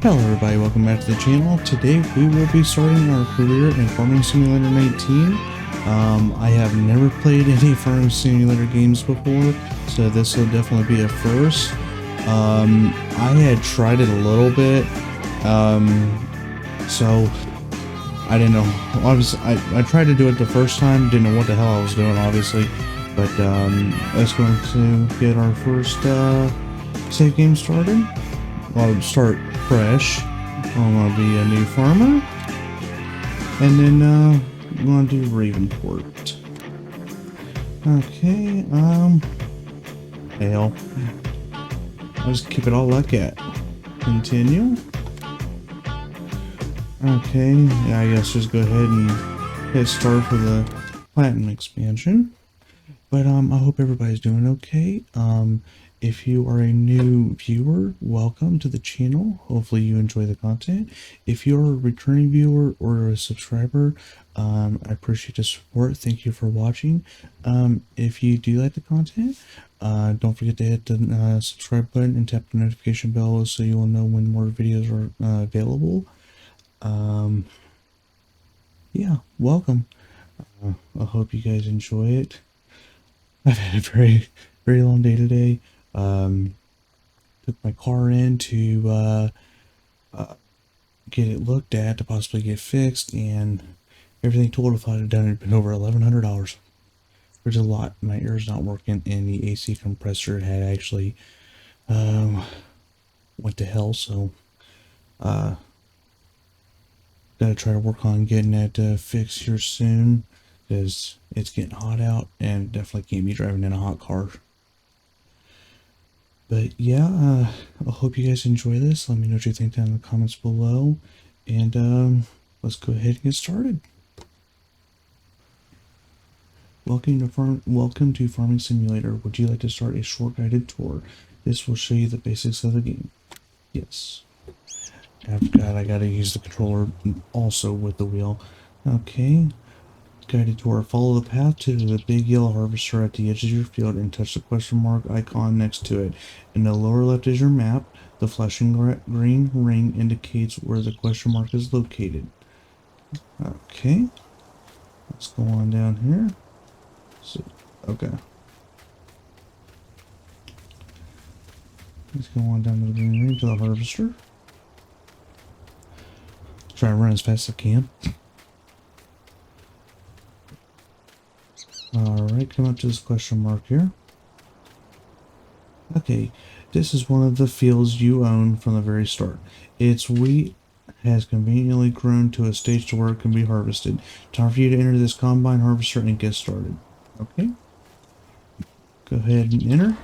Hello everybody, welcome back to the channel. Today we will be starting our career in Farming Simulator 19. I have never played any Farming Simulator games before, so this will definitely be a first. I had tried it a little bit, so I didn't know. Obviously, I tried to do it the first time, didn't know what the hell I was doing, obviously. But let's going to get our first save game started. I'll start fresh. I'm gonna be a new farmer, and then I'm gonna do Ravenport. Okay, hell, I'll just keep it all like that. Continue. Okay, yeah, I guess just go ahead and hit start for the platinum expansion. But I hope everybody's doing okay. If you are a new viewer, welcome to the channel. Hopefully you enjoy the content. If you're a returning viewer or a subscriber, I appreciate the support. Thank you for watching. If you do like the content, don't forget to hit the subscribe button and tap the notification bell so you will know when more videos are available. Yeah, welcome. I hope you guys enjoy it. I've had a very long day today. Took my car in to get it looked at to possibly get fixed, and everything told if I'd have done it, it'd been over $1,100. Which is a lot. My air's not working, and the AC compressor had actually went to hell. So gotta try to work on getting that fixed here soon, because it's getting hot out and definitely can't be driving in a hot car. But yeah, I hope you guys enjoy this. Let me know what you think down in the comments below. And let's go ahead and get started. Welcome to Farming Simulator. Would you like to start a short guided tour? This will show you the basics of the game. Yes. I forgot I gotta use the controller also with the wheel. Okay. Guided tour. Follow the path to the big yellow harvester at the edge of your field and touch the question mark icon next to it. In the lower left is your map. The flashing green ring indicates where the question mark is located. Okay. Let's go on down here. So, okay. Let's go on down to the green ring to the harvester. Try to run as fast as I can. Alright, come up to this question mark here. Okay, this is one of the fields you own from the very start. Its wheat has conveniently grown to a stage to where it can be harvested. Time for you to enter this combine harvester and get started. Okay. Go ahead and enter.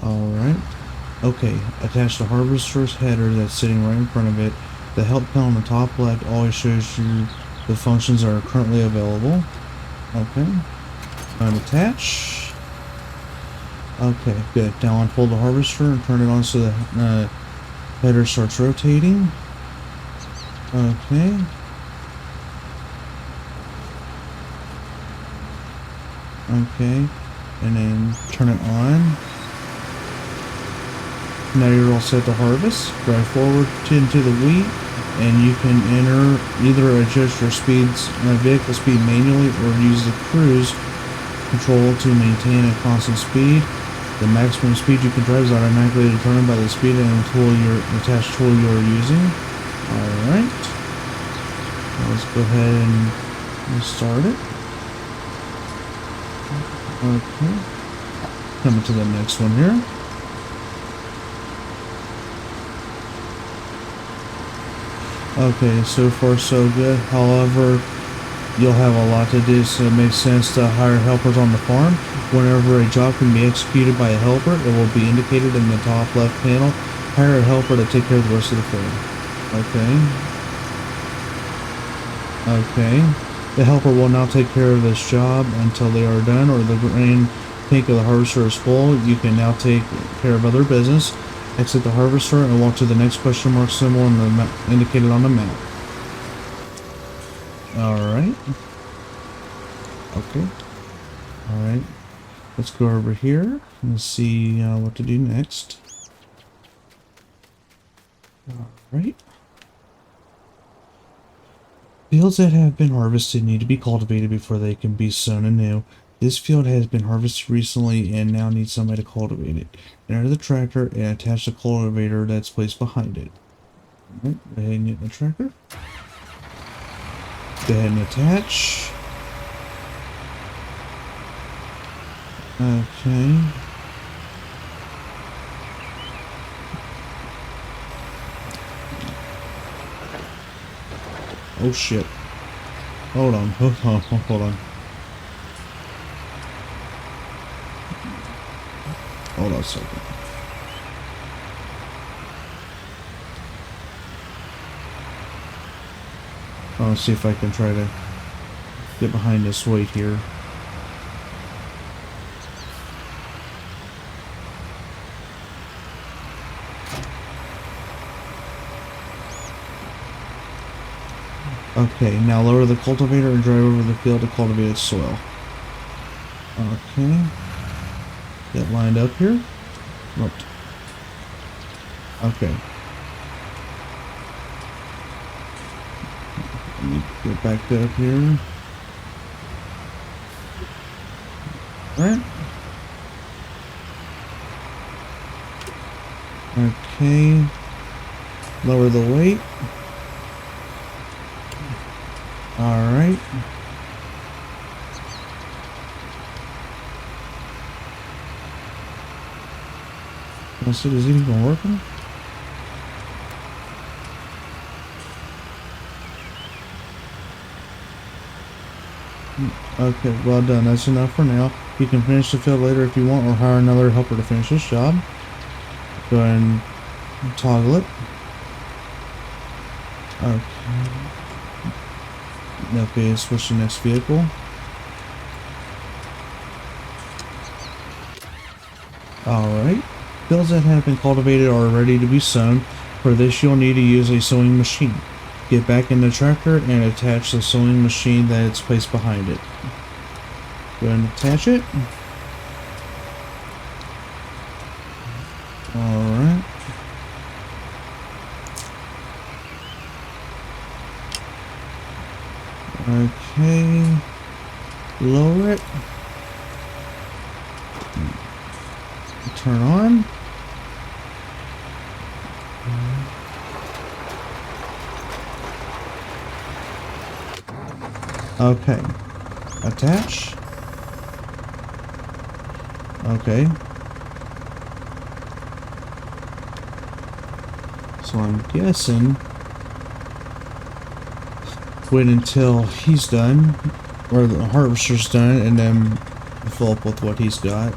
Alright. Okay, attach the harvester's header that's sitting right in front of it. The help panel on the top left always shows you the functions that are currently available. Okay. Attach. Okay, good. Now unfold the harvester and turn it on so the header starts rotating. Okay. Okay. And then turn it on. Now you're all set to harvest. Drive forward into the wheat, and you can either adjust your vehicle speed manually or use the cruise control to maintain a constant speed. The maximum speed you can drive is automatically determined by the speed and the attached tool you are using. Alright. Let's go ahead and start it. Okay. Coming to the next one here. Okay, so far so good. However, you'll have a lot to do, so it makes sense to hire helpers on the farm. Whenever a job can be executed by a helper, it will be indicated in the top left panel. Hire a helper to take care of the rest of the farm. Okay. Okay. The helper will now take care of this job until they are done or the green tank of the harvester is full. You can now take care of other business. Exit the harvester and walk to the next question mark symbol indicated on the map. Alright. Okay. Alright. Let's go over here and see what to do next. Right? Fields that have been harvested need to be cultivated before they can be sown anew. This field has been harvested recently and now needs somebody to cultivate it. Enter the tractor and attach the cultivator that's placed behind it. Alright, go ahead and get the tractor. Go ahead and attach. Okay. Oh shit. Hold on, hold on, hold on. Hold on a second. I'll see if I can try to get behind this weight here. Okay, now lower the cultivator and drive over the field to cultivate its soil. Okay. Get lined up here. Nope. Okay. Let me get back up here. Alright. Okay. Lower the weight. Alright. Let's see, is it even working? Okay, well done. That's enough for now. You can finish the field later if you want, or hire another helper to finish this job. Go ahead and toggle it. Okay. Okay, switch to the next vehicle. Alright. Fields that have been cultivated are ready to be sown. For this, you'll need to use a sowing machine. Get back in the tractor and attach the sowing machine that is placed behind it. Go ahead and attach it. Alright. Okay. Lower it. Turn on. Okay. Attach. Okay. So I'm guessing wait until he's done, or the harvester's done, and then fill up with what he's got.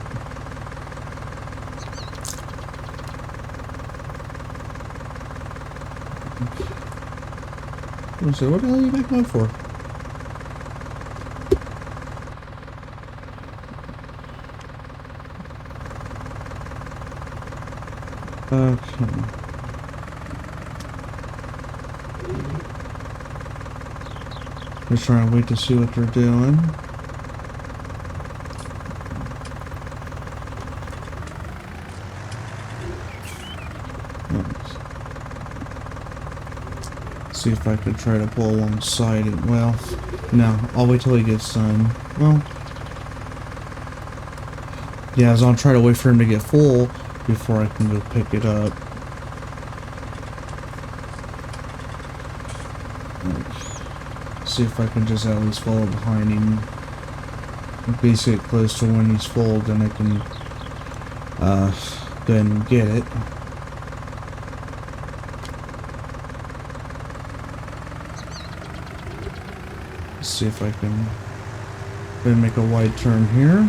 So what the hell are you back up for? Okay. Just trying to wait to see what they're doing. See if I could try to pull alongside it. Well, no, I'll wait till he gets done. Well, yeah, I was gonna try to wait for him to get full before I can go pick it up. See if I can just at least follow behind him. Basically get close to when he's full, then I can go ahead and get it. See if I can then make a wide turn here.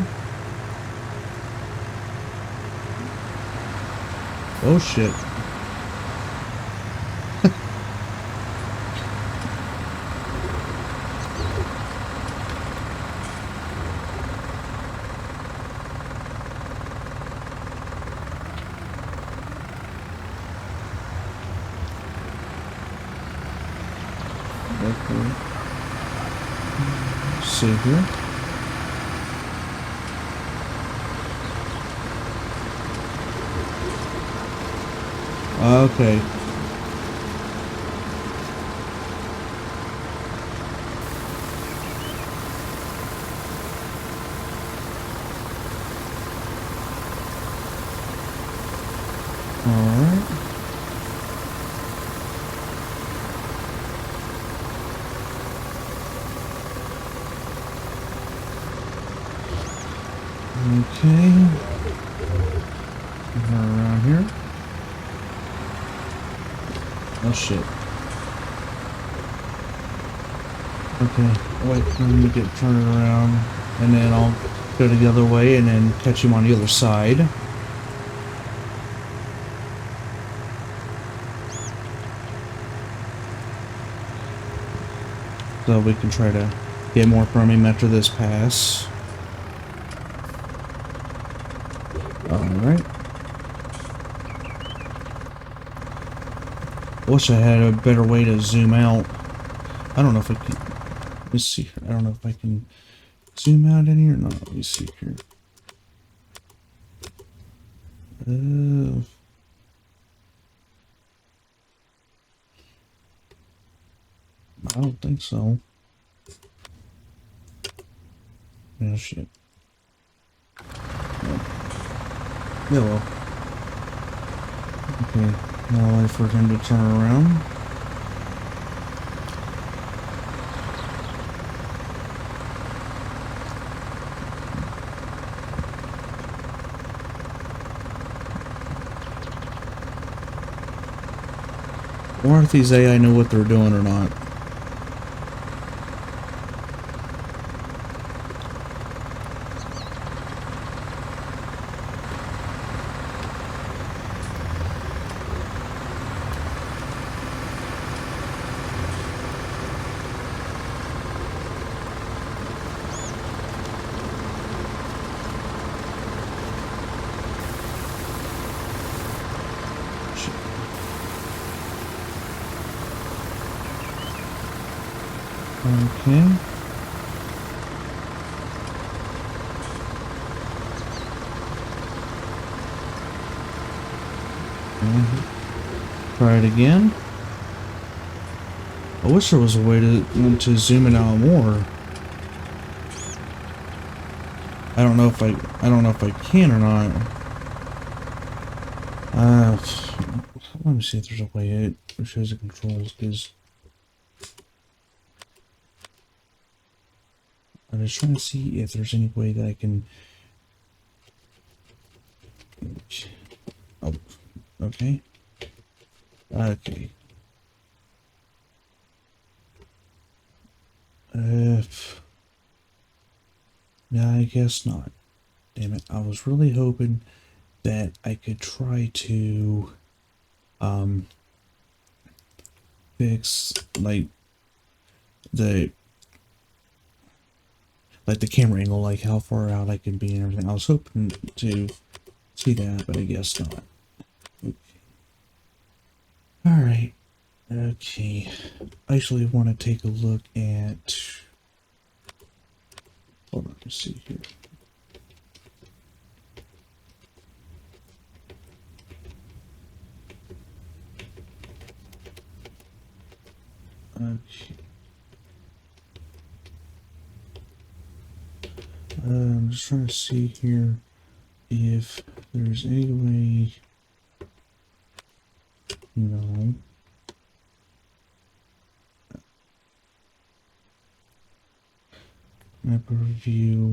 Oh shit. Okay. See here. Okay. Alright. Okay. Turn around here. Oh shit. Okay. Wait for him to get turned around. And then I'll go the other way and then catch him on the other side. So we can try to get more from him after this pass. Alright. Wish I had a better way to zoom out. I don't know if I can. Let's see here. I don't know if I can zoom out any or not. Let me see here. I don't think so. Oh shit. No. Yeah, well. Okay. Now I'll wait for him to turn around. Or if these AI know what they're doing or not. Okay. Try it again. I wish there was a way to zoom it out more. I don't know if I can or not. Let me see if there's a way it shows the controls, because I'm just trying to see if there's any way that I can. Oh, okay. Okay. No, I guess not. Damn it. I was really hoping that I could try to fix the the camera angle, like how far out I can be and everything. I was hoping to see that, but I guess not. Okay. Alright. Okay. I actually want to take a look at. Hold on, let's see here. Okay. I'm just trying to see here if there's any way. No. Map review.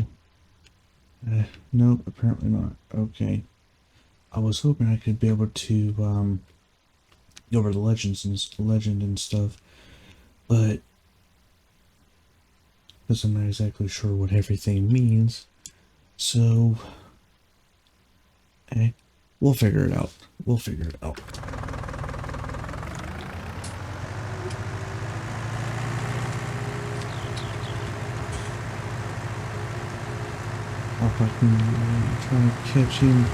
Nope, apparently not. Okay. I was hoping I could be able to go over the legend and stuff, but because I'm not exactly sure what everything means. So, we'll figure it out. We'll figure it out. If I can try to catch him.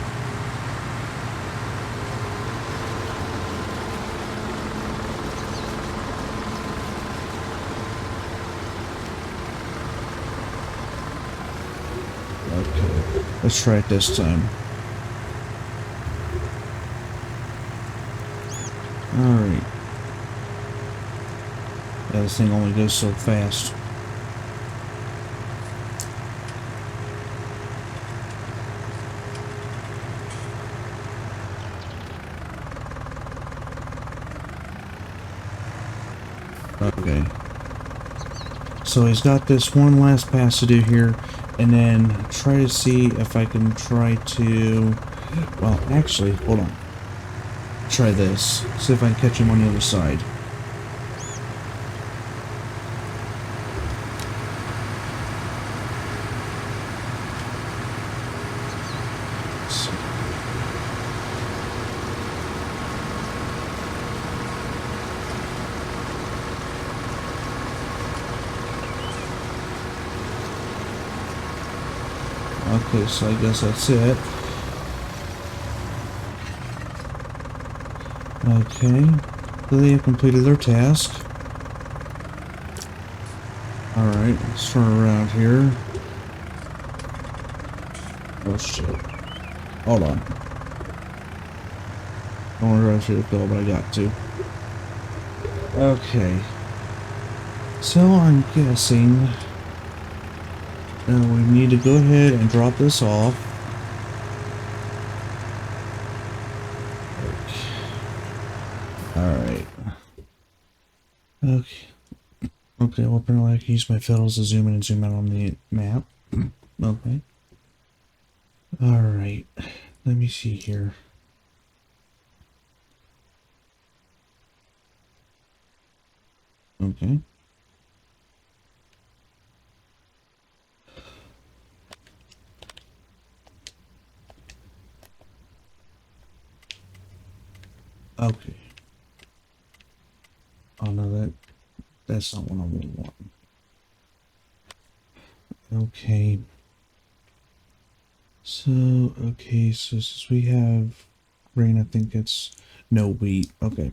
Okay, let's try it this time. Alright. Yeah, this thing only goes so fast. Okay. So he's got this one last pass to do here, and then try to see if I can try to... Well, actually, hold on. Try this. See if I can catch him on the other side. Okay, so I guess that's it. Okay, so they have completed their task. Alright, let's turn around here. Oh shit. Hold on. I wonder if I should have go, but I got to. Okay. So I'm guessing we need to go ahead and drop this off. Alright. Okay. Okay, well apparently I can use my fiddles to zoom in and zoom out on the map. Okay. Alright. Let me see here. Okay. Okay. Oh no, that's not what I want. Okay. So, okay, so since we have grain, I think it's no wheat. Okay.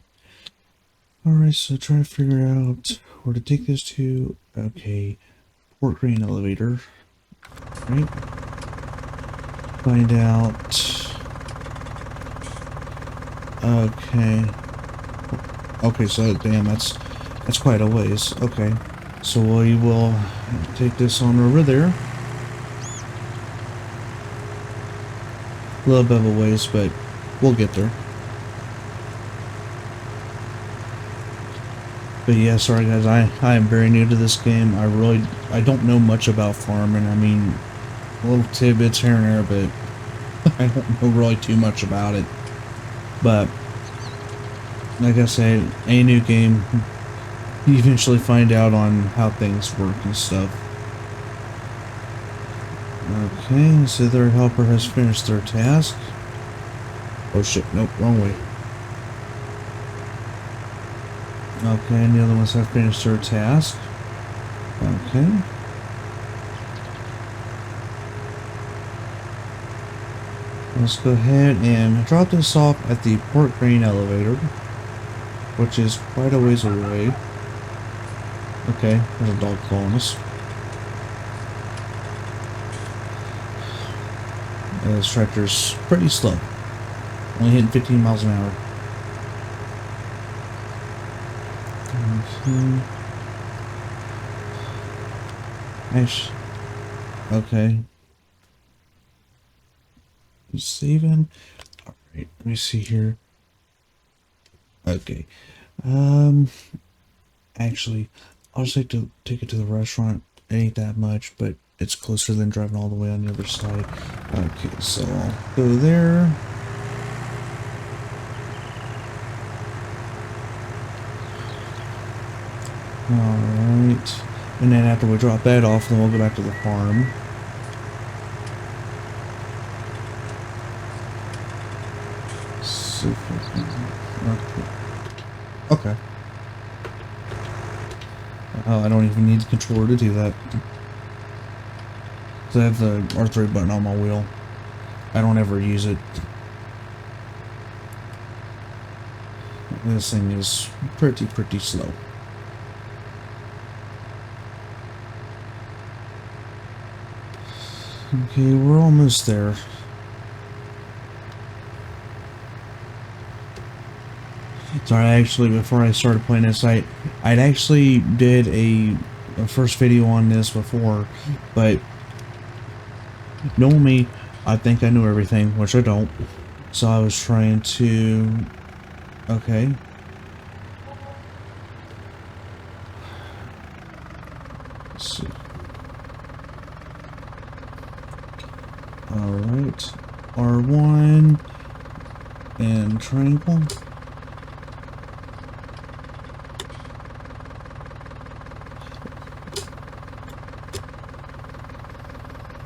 Alright, so try to figure out where to take this to. Okay. Port grain elevator. Right? Find out. Okay. Okay, so damn, that's quite a ways. Okay. So we will take this on over there. A little bit of a ways, but we'll get there. But yeah, sorry guys, I am very new to this game. I don't know much about farming. I mean, little tidbits here and there, but I don't know really too much about it. But like I said, a new game, you eventually find out on how things work and stuff. Okay, so their helper has finished their task. Oh shit, nope, wrong way. Okay, and the other ones have finished their task. Okay. Let's go ahead and drop this off at the port grain elevator, which is quite a ways away. Okay, there's a dog following us. This tractor's pretty slow. Only hitting 15 miles an hour. Okay. You saving? Alright, let me see here. Okay. Actually, I'll just take it to the restaurant. It ain't that much, but it's closer than driving all the way on the other side. Okay, so I'll go there. Alright. And then after we drop that off, then we'll go back to the farm. Okay. Oh, I don't even need the controller to do that. So I have the R3 button on my wheel. I don't ever use it. This thing is pretty slow. Okay, we're almost there. Sorry, actually, before I started playing this, I'd actually did a first video on this before, but knowing me, I think I knew everything, which I don't. So I was trying to... Okay. Alright. R1 and triangle.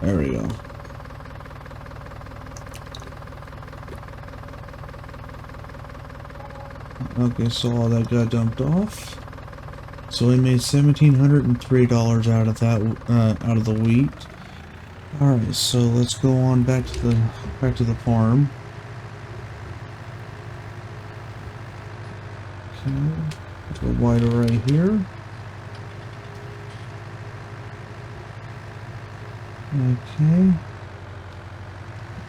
There we go. Okay, so all that got dumped off. So we made $1,703 out of that, out of the wheat. All right, so let's go on back to the farm. Okay, go wide array here. Okay.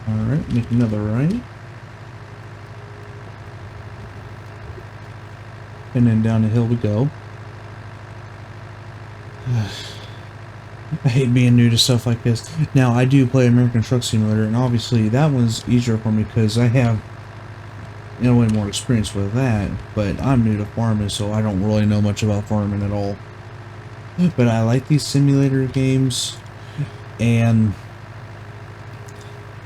All right, make another right. And then down the hill we go. I hate being new to stuff like this. Now, I do play American Truck Simulator, and obviously that one's easier for me because I have, you know, way more experience with that, but I'm new to farming, so I don't really know much about farming at all. But I like these simulator games, and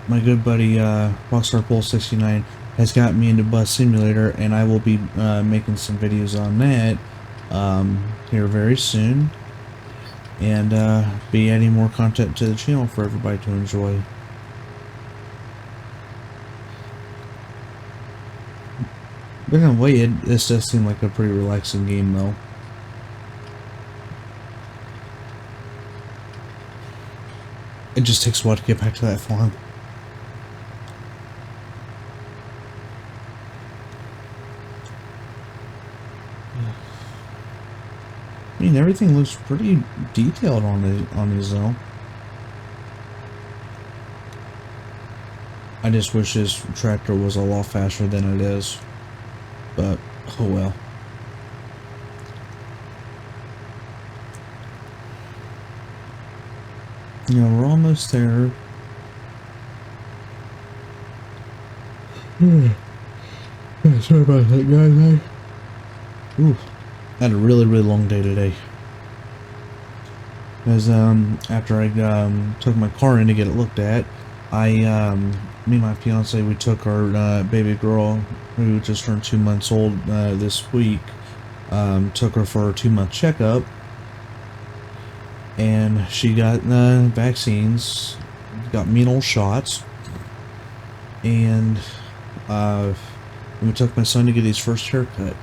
my good buddy, Rockstar Pole 69 has got me into Bus Simulator, and I will be making some videos on that here very soon. And be adding more content to the channel for everybody to enjoy. But in a way, this does seem like a pretty relaxing game, though. It just takes a while to get back to that farm. I mean, everything looks pretty detailed on these though. I just wish this tractor was a lot faster than it is, but oh well. You know, we're almost there. Sorry about that, guys. Ooh, I had a really long day today. Because after I took my car in to get it looked at, me and my fiance, we took our baby girl who just turned 2 months old this week, took her for a 2-month checkup, and she got vaccines, got mean shots, and we took my son to get his first haircut.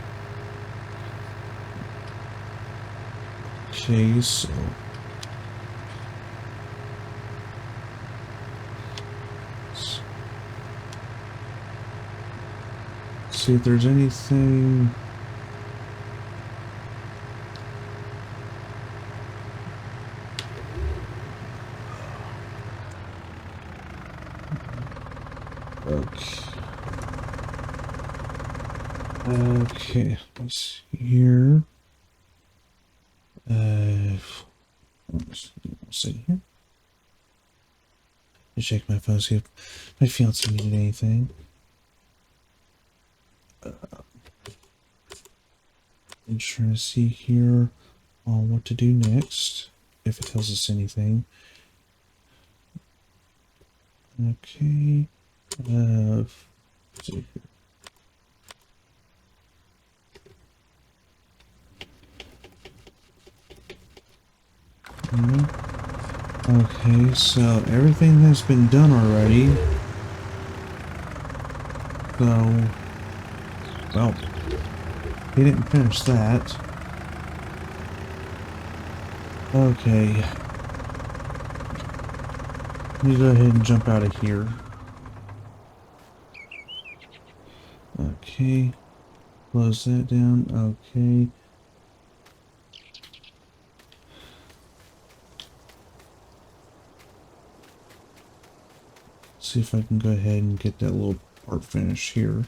Okay, so see if there's anything. Okay, let's see here. Let's see here. Let's check my phone, see if my fiance needed anything. I'm trying to see here on what to do next, if it tells us anything. Okay. Let's see here. Okay, so everything has been done already. So, well, he didn't finish that. Okay. Let me go ahead and jump out of here. Okay. Close that down. Okay. See if I can go ahead and get that little part finished here.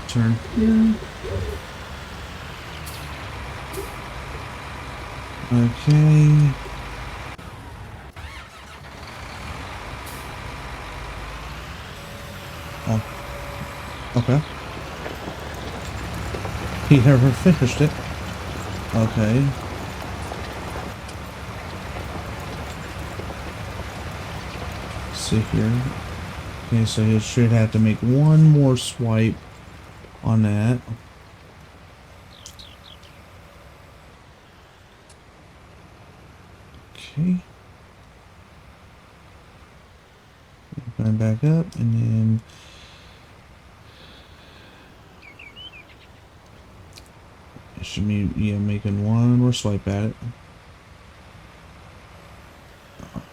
Turn here. Okay. Okay. He never finished it. Okay. Let's see here. Okay, so he should have to make one more swipe on that. Okay. Going back up, and then it should be, yeah, making one more swipe at it.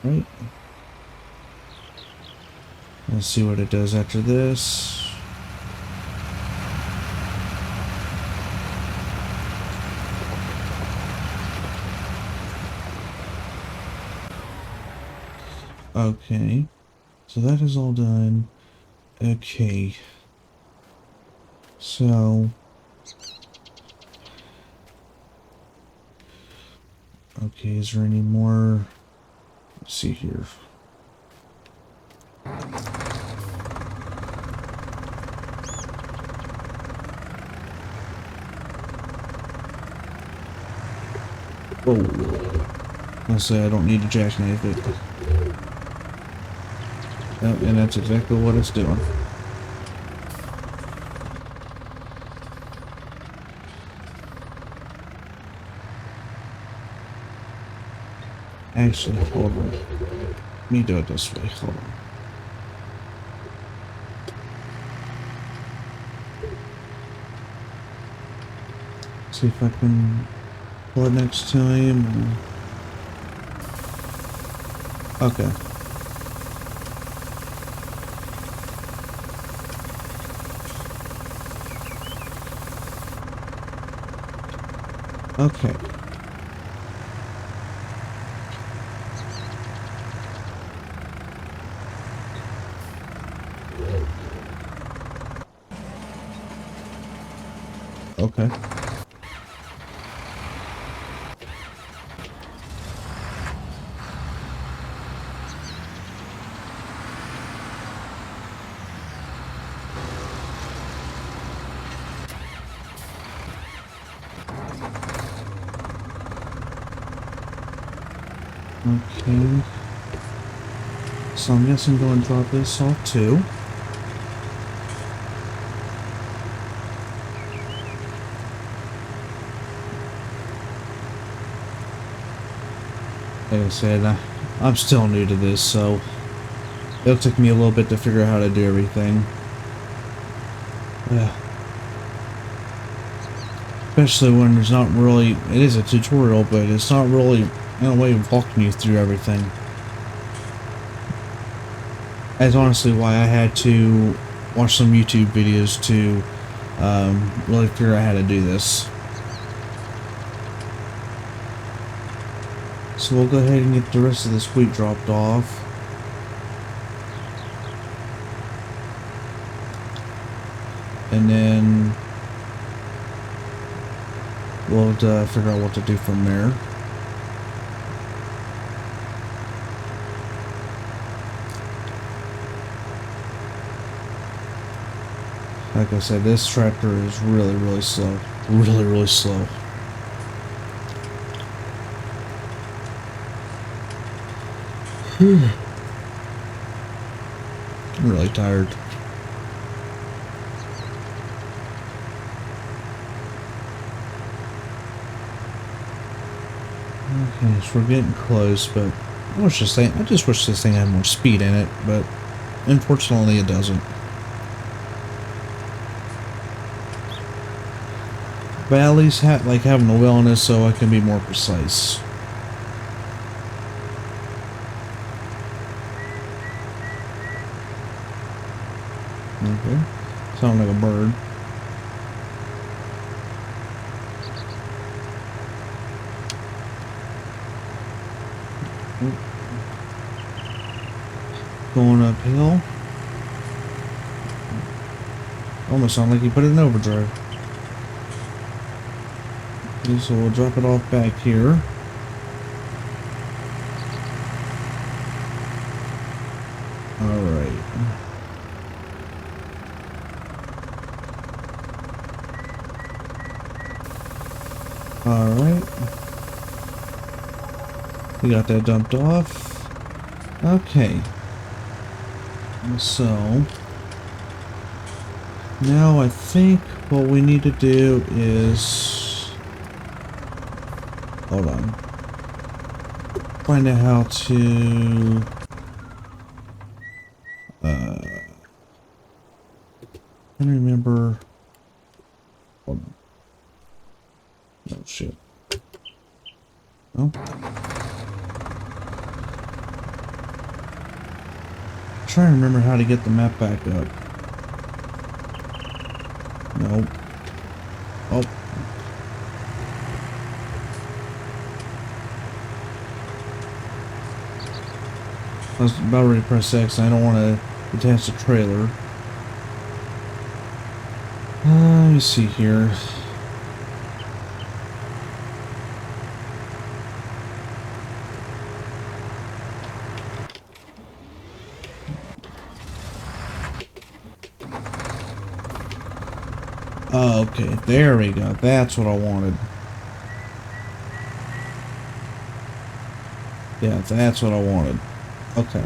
Right. Let's see what it does after this. Okay. So that is all done. Okay. So, okay, is there any more? Let's see here. Whoa. Let's say I don't need to jackknife it. Yep, and that's exactly what it's doing. Actually, hold on. Let me do it this way. Hold on. See if I can pull it next to him. Okay. Okay. Okay. Okay. So I'm guessing I'm going to drop this off too. Like I said, I'm still new to this, so it'll take me a little bit to figure out how to do everything. Yeah. Especially when there's not really, it is a tutorial, but it's not really in a way of walking you through everything. That's honestly why I had to watch some YouTube videos to really figure out how to do this. So we'll go ahead and get the rest of this wheat dropped off. And then we'll figure out what to do from there. Like I said, this tractor is really, really slow. Really, really slow. I'm really tired. Okay, so we're getting close, but I just wish this thing had more speed in it, but unfortunately it doesn't. But at least like having the wheel on this so I can be more precise. Okay, sound like a bird. Going uphill. Almost sound like you put it in overdrive. Okay, so we'll drop it off back here. Alright. Alright. We got that dumped off. Okay. So now I think what we need to do is, hold on, find out how to I don't remember. Hold on. Oh shit. Oh. Trying to remember how to get the map back up. No. Oh. I was about ready to press X. I don't want to attach the trailer. Let me see here. Oh, okay. There we go. That's what I wanted. Yeah, that's what I wanted. Okay.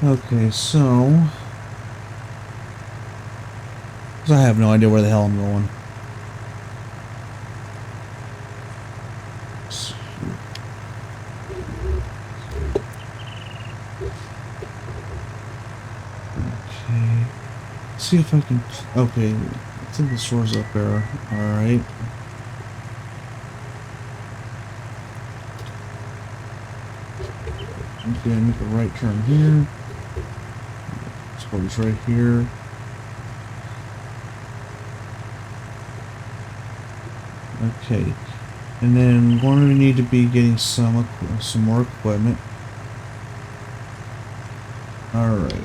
Okay, so I have no idea where the hell I'm going. Okay. See if I can. Okay, I think the store's up there. Alright. I'm gonna make a right turn here. Store's right here. Okay. And then we're going to need to be getting some more equipment. Alright.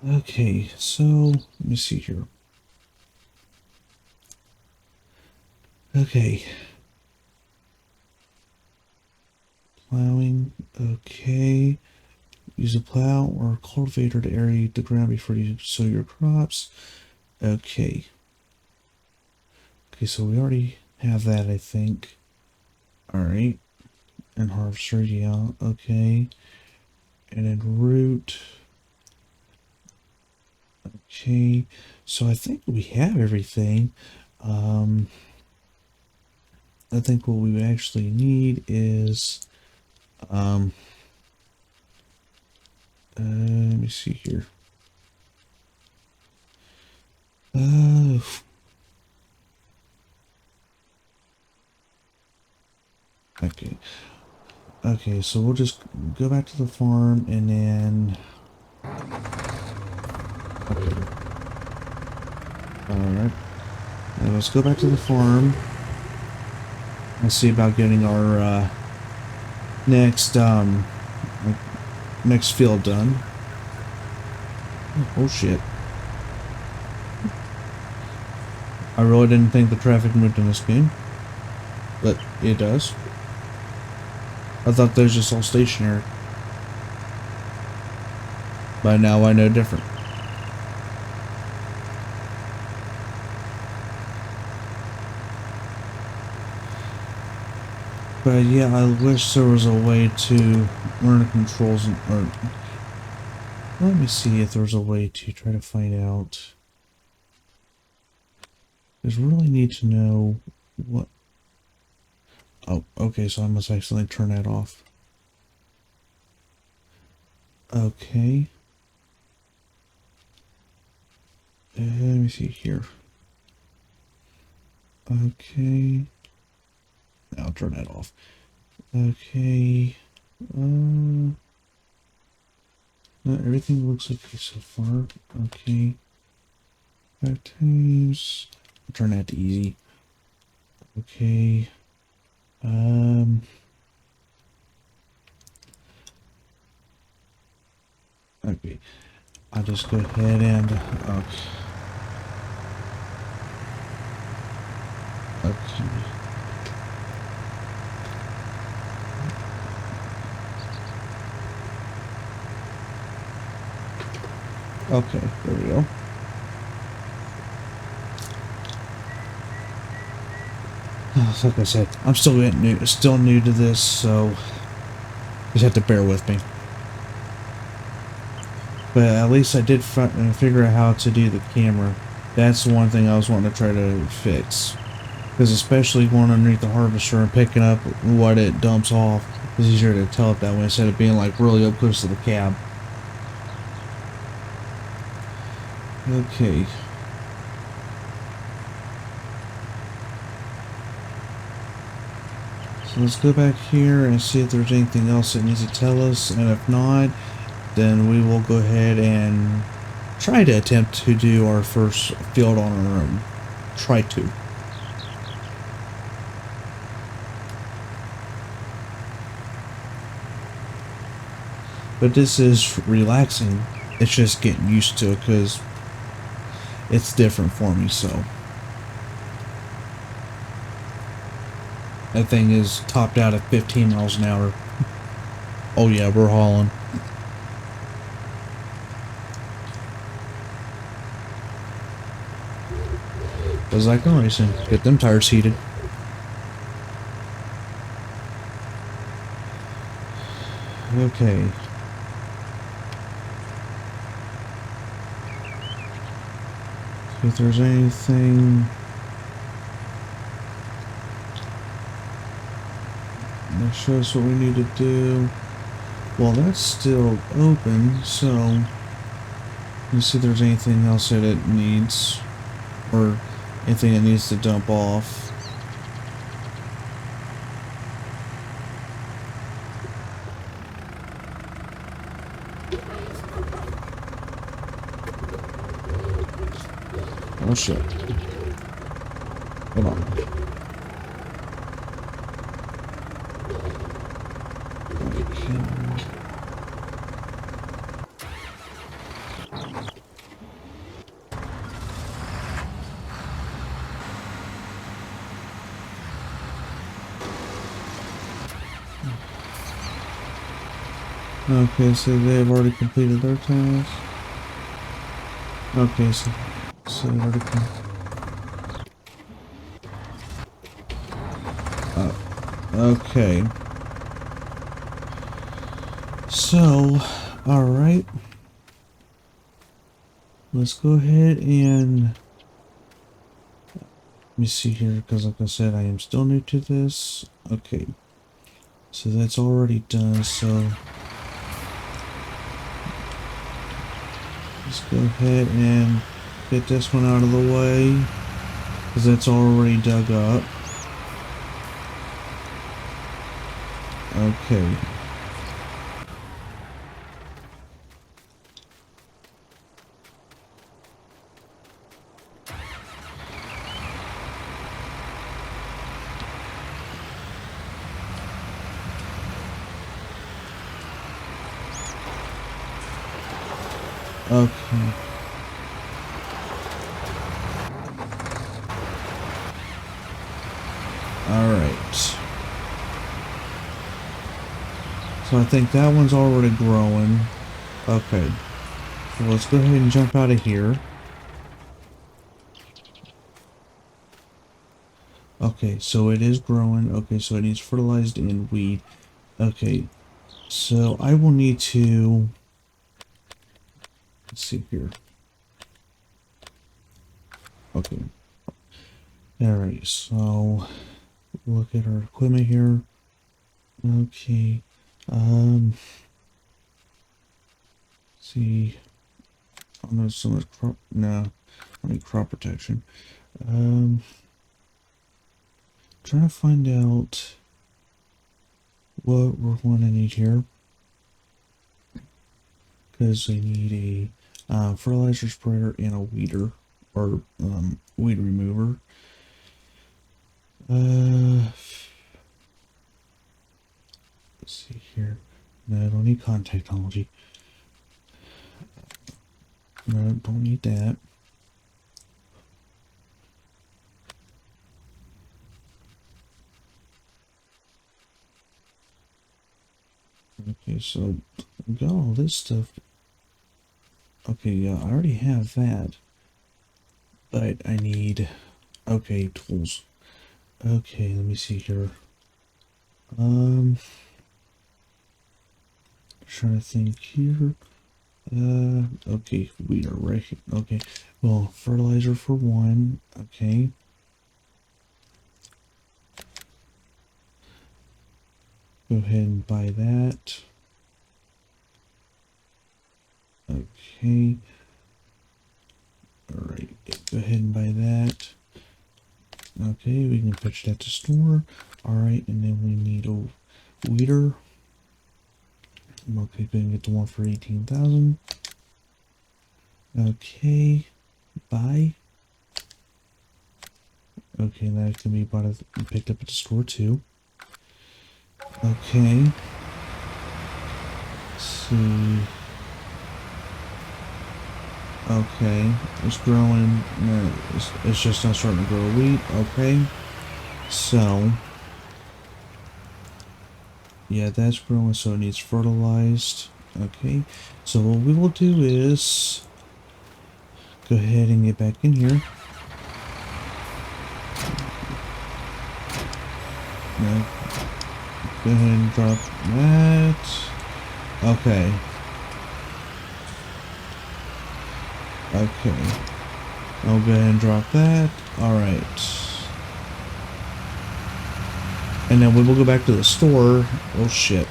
Okay, so let me see here. Okay. Plowing. Okay. Use a plow or cultivator to aerate the ground before you sow your crops. Okay. Okay, so we already have that, I think. Alright. And harvester, yeah. Okay. And then root. Okay. So I think we have everything. I think what we actually need is let me see here. Okay. Okay, so we'll just go back to the farm and then. Okay. Alright. Now let's go back to the farm and see about getting our next next field done. Oh shit. I really didn't think the traffic moved in this game, but it does. I thought they was just all stationary. By now I know different. But yeah, I wish there was a way to learn the controls or let me see if there's a way to try to find out. Because we really need to know what. Oh, okay, so I must accidentally turn that off. Okay. Let me see here. Okay. I'll turn that off. Okay. No, everything looks okay so far. Okay. 5 times. I'll turn that to easy. Okay. Okay. I'll just go ahead and okay. Okay, there we go. Like I said, I'm still new to this, so just have to bear with me. But at least I did figure out how to do the camera. That's the one thing I was wanting to try to fix. Because especially going underneath the harvester and picking up what it dumps off, it's easier to tell it that way instead of being like really up close to the cab. Okay. So let's go back here and see if there's anything else it needs to tell us, and if not, then we will go ahead and try to attempt to do our first field on our own. Try to. But this is relaxing. It's just getting used to it because it's different for me, so. That thing is topped out at 15 miles an hour. Oh yeah, we're hauling. It's like racing. Get them tires heated. Okay. See if there's anything that shows what we need to do. Well, that's still open, so let's see if there's anything else that it needs, or anything it needs to dump off. Oh shit. Hold on. Okay, so they've already completed their task. Okay, so they already okay. So, alright. Let's go ahead and let me see here, because like I said, I am still new to this. Okay. So that's already done, so let's go ahead and get this one out of the way, because that's already dug up. Okay. Okay. Alright. So I think that one's already growing. Okay. So let's go ahead and jump out of here. Okay, so it is growing. Okay, so it needs fertilized and weed. Okay, so I will need to... Let's see here. Okay. Alright, so look at our equipment here. Okay. See. Oh, there's so much crop. No, I need crop protection. Trying to find out what we're going to need here. Because I need a fertilizer sprayer and a weeder, or weed remover. Let's see here. No, I don't need con technology. No, don't need that. Okay, so we got all this stuff. Okay, yeah, I already have that. But I need... Okay, tools. Okay, let me see here. Trying to think here. Okay, we are right here. Okay, well, fertilizer for one. Okay. Go ahead and buy that. Okay. Alright, go ahead and buy that. Okay, we can fetch that to store. Alright, and then we need a weeder. Okay, go and get the one for 18,000. Okay, buy. Okay, that can be bought picked up at the store too. Okay. Let's see. Okay, it's growing. No, it's just not starting to grow wheat. Okay, so yeah, that's growing, so it needs fertilized. Okay, so what we will do is go ahead and get back in here. Now, go ahead and drop that. Okay. Okay. I'll go ahead and drop that. Alright. And then we will go back to the store. Oh shit.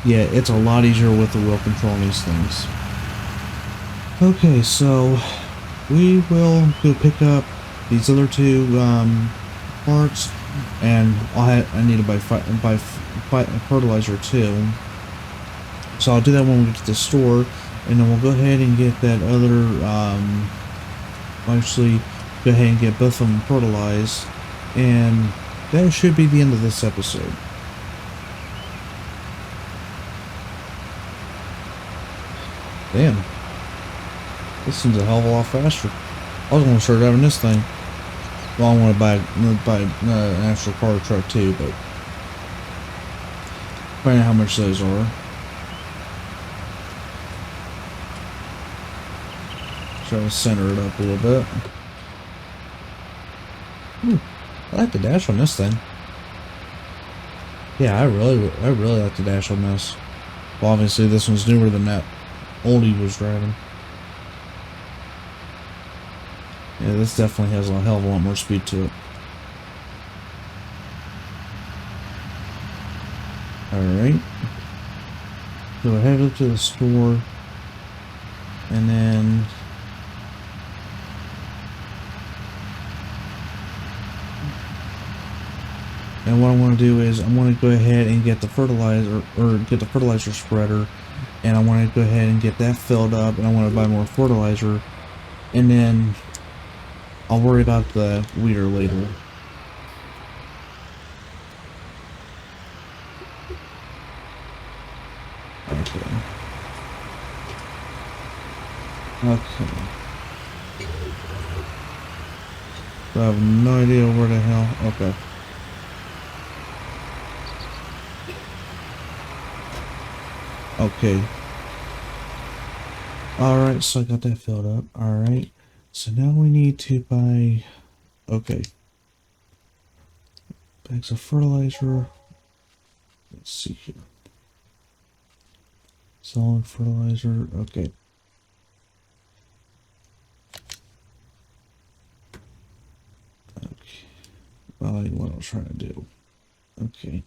Yeah, it's a lot easier with the wheel control on these things. Okay, so we will go pick up these other two parts, and I need to buy fertilizer too. So I'll do that when we get to the store, and then we'll go ahead and get that other actually go ahead and get both of them fertilized, and that should be the end of this episode. Damn, this seems a hell of a lot faster. I was going to start having this thing. Well, I want to buy an actual car or truck too, but depending on how much those are. Try to center it up a little bit. Ooh, I like the dash on this thing. Yeah, I really like the dash on this. Well, obviously this one's newer than that oldie was driving. Yeah, this definitely has a hell of a lot more speed to it. Alright. So I head up to the store, and then what I want to do is I want to go ahead and get the fertilizer, or get the fertilizer spreader, and I want to go ahead and get that filled up, and I want to buy more fertilizer, and then I'll worry about the weeder later. Okay. Okay. I have no idea where the hell. Okay. Okay. Alright, so I got that filled up. Alright. So now we need to buy... Okay. Bags of fertilizer. Let's see here. Solid fertilizer. Okay. Okay. Well, I know what I was trying to do. Okay.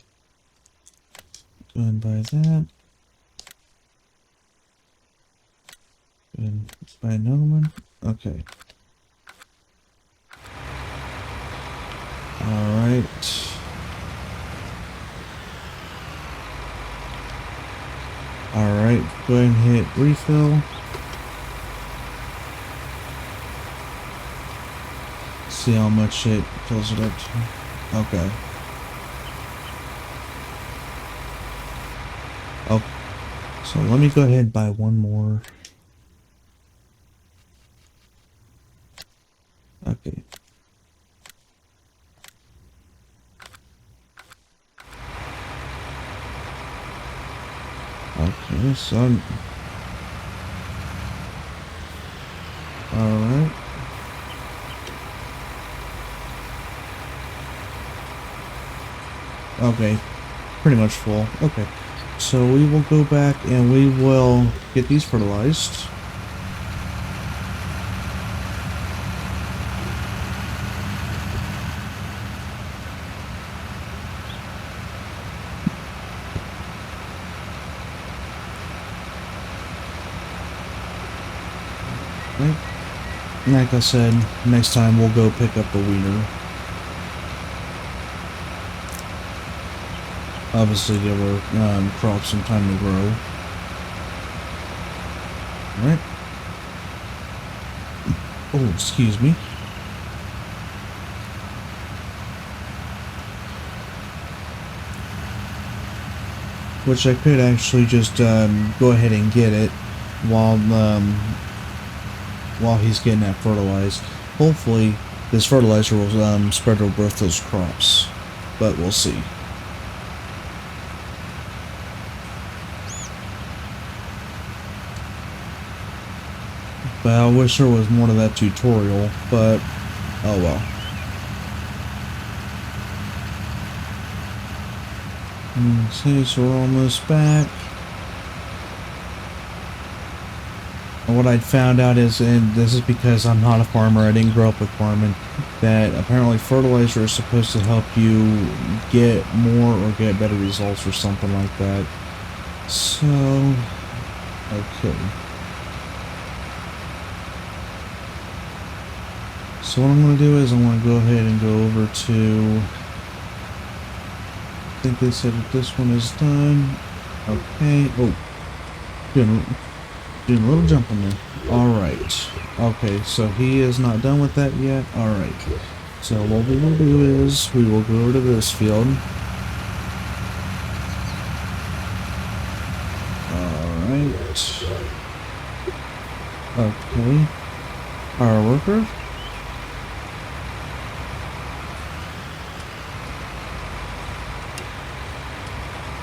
Go ahead and buy that. Go ahead and buy another one. Okay. Alright. Alright, go ahead and hit refill. See how much it fills it up to. Okay. Oh, so let me go ahead and buy one more. Okay. Okay, so Alright. Okay, pretty much full. Okay, so we will go back and we will get these fertilized. Right. Like I said, next time we'll go pick up the wiener. Obviously, there were crops some time to grow. Alright. Oh, excuse me. Which I could actually just go ahead and get it while he's getting that fertilized. Hopefully, this fertilizer will spread over both those crops, but we'll see. But I wish there was more to that tutorial, but oh well. Okay, so we're almost back. And what I'd found out is, and this is because I'm not a farmer, I didn't grow up with farming, that apparently fertilizer is supposed to help you get more or get better results or something like that. So, okay. So what I'm going to do is I'm going to go ahead and go over to, I think they said that this one is done. Okay. Oh, doing a little jump in there. Alright. Okay, so he is not done with that yet. Alright. So what we will do is we will go over to this field. Alright. Okay. Our worker.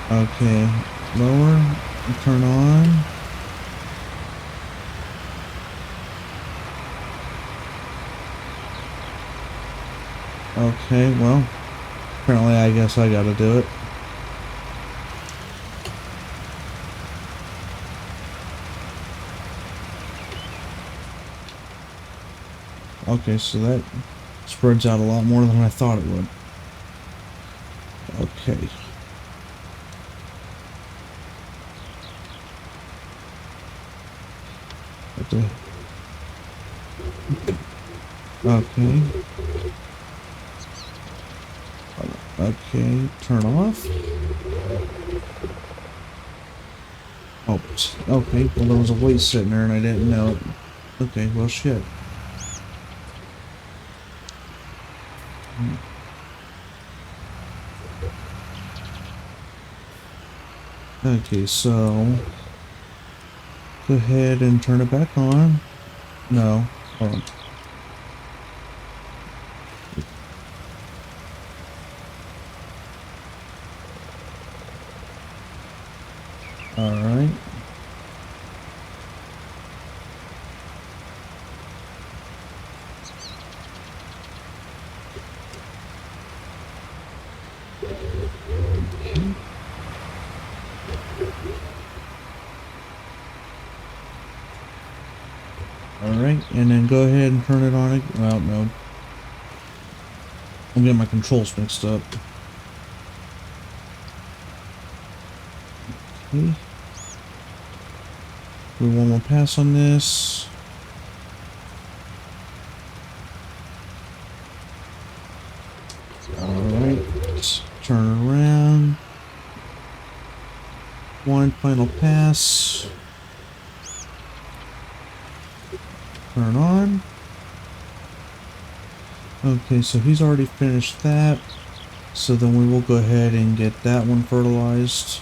Okay, lower, turn on. Okay, well, apparently I guess I gotta do it. Okay, so that spreads out a lot more than I thought it would. Okay. Okay. Okay, turn off. Oh, okay, well there was a weight sitting there and I didn't know it. Okay, well shit. Okay, so go ahead and turn it back on. No, hold on. Alright. Alright, and then go ahead and turn it on again. Well, no. I'm getting my controls mixed up. Okay. Do one more pass on this. Alright. Turn around. One final pass. Turn on. Okay, so he's already finished that. So then we will go ahead and get that one fertilized.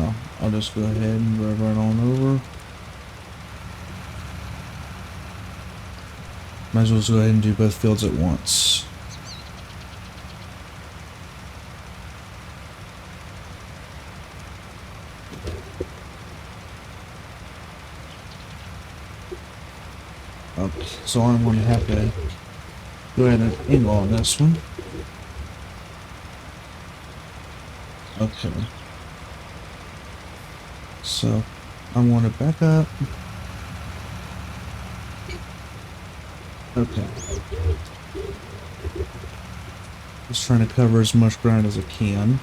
Oh, I'll just go ahead and drive right on over. Might as well just go ahead and do both fields at once. Okay, so I'm going to have to go ahead and angle on this one. Okay. So I'm going to back up. Okay. Just trying to cover as much ground as I can.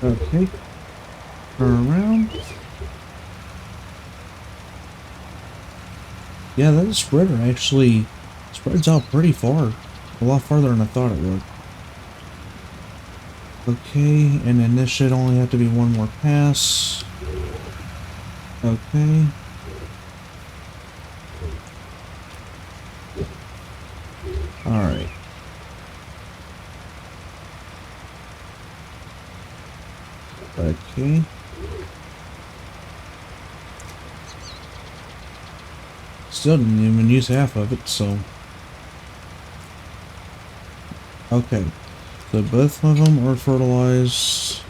Okay. Turn around. Yeah, that spreader actually spreads out pretty far. A lot farther than I thought it would. Okay, and then this should only have to be one more pass. Okay. Alright. Okay. Still didn't even use half of it, so... Okay. So both of them are fertilized.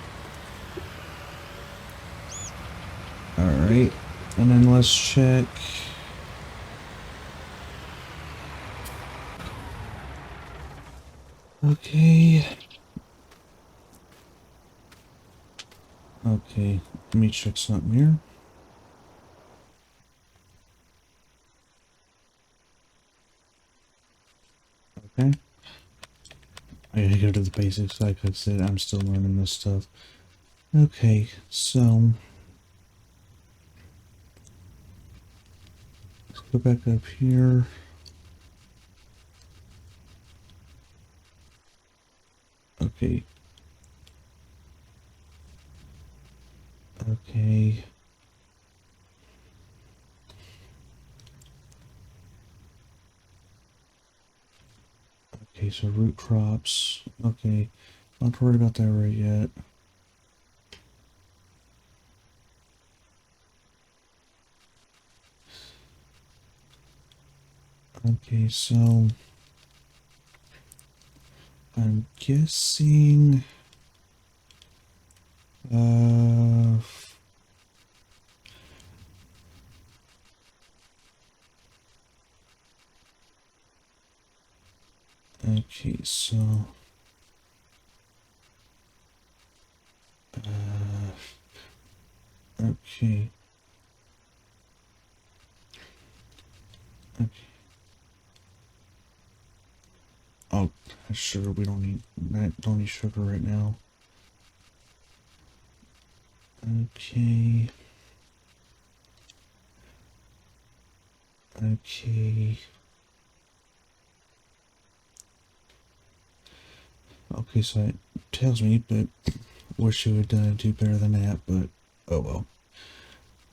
Alright. And then let's check... Okay. Okay. Let me check something here. Okay. I gotta go to the basics. Like I said, I'm still learning this stuff. Okay, so... Let's go back up here. Okay. Okay. Okay, so root crops. Okay. Not worried about that right yet. Okay, so... I'm guessing... Uh... Okay, so... Okay. Okay. Oh, sugar. We don't need sugar right now. Okay. Okay. Okay, so it tells me, but wish you would do better than that, but oh well.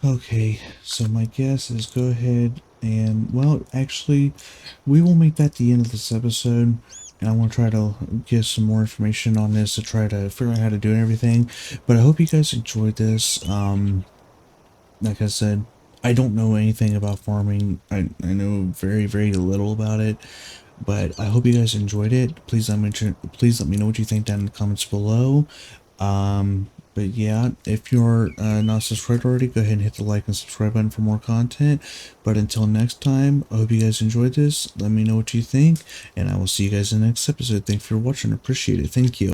Okay, so my guess is go ahead and, well, actually, we will make that the end of this episode, and I want to try to get some more information on this to try to figure out how to do everything, but I hope you guys enjoyed this. Like I said, I don't know anything about farming. I know very, very little about it, but I hope you guys enjoyed it. Please let me know what you think down in the comments below. But yeah, if you're not subscribed already, go ahead and hit the like and subscribe button for more content. But until next time, I hope you guys enjoyed this. Let me know what you think, and I will see you guys in the next episode. Thanks for watching. Appreciate it. Thank you.